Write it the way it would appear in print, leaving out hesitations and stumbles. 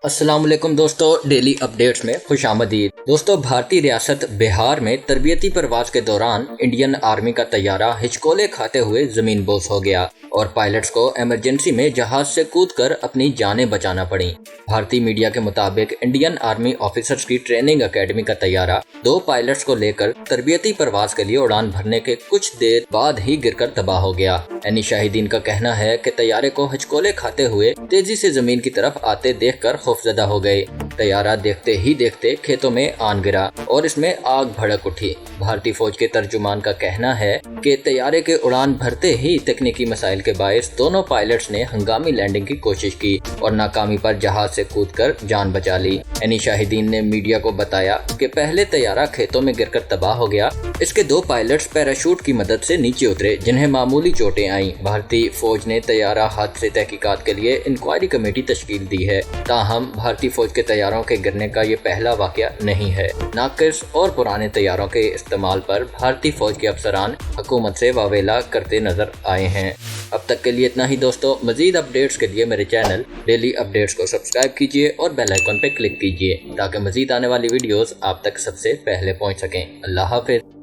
अस्सलाम वालेकुम दोस्तों, डेली अपडेट्स में खुश आमदीद। दोस्तों, भारतीय रियासत बिहार में तरबियती परवाज के दौरान इंडियन आर्मी का तैयारा हिचकोले खाते हुए जमीन बोस हो गया और पायलट्स को इमरजेंसी में जहाज से कूदकर अपनी जानें बचाना पड़ी। भारतीय मीडिया के मुताबिक इंडियन आर्मी ऑफिसर्स की ट्रेनिंग एकेडमी का तैयारा 2 पायलट्स को लेकर तरबियती परवाज के लिए उड़ान भरने के कुछ देर बाद ही गिरकर तबाह हो गया। एनी शाहिदीन का कहना है कि तैयारे को हिचकोले खाते हुए तेजी से जमीन की तरफ आते देखकर खौफजदा हो गए। तैयारा देखते ही देखते खेतों में आन गिरा और इसमें आग भड़क उठी। भारतीय फौज के तर्जुमान का कहना है कि तैयारे के उड़ान भरते ही तकनीकी मसाइल के बायस दोनों पायलट्स ने हंगामी लैंडिंग की कोशिश की और नाकामी पर जहाज से कूदकर जान बचा ली। एनी शाहिदीन ने मीडिया को बताया कि पहले तैयारा खेतों में गिरकर तबाह हो गया। इसके 2 पायलट्स पैराशूट की मदद से नीचे उतरे, जिन्हें मामूली चोटें आईं। भारतीय फौज ने तैयारा हादसे तहकीकात के लिए इंक्वायरी कमेटी तश्कील दी है। ताहम भारतीय फौज के तैयारों के गिरने का ये पहला वाकया नहीं है। नाकिस और पुराने तैयारों के इस्तेमाल पर भारतीय फौज के अफसरान हुकूमत से वावेला करते नजर आए हैं। अब तक के लिए इतना ही दोस्तों। मजीद अपडेट्स के लिए मेरे चैनल डेली अपडेट्स को सब्सक्राइब कीजिए और बेल आइकन पर क्लिक कीजिए ताकि मजीद आने वाली वीडियोस आप तक सबसे पहले पहुंच सकें। अल्लाह हाफिज।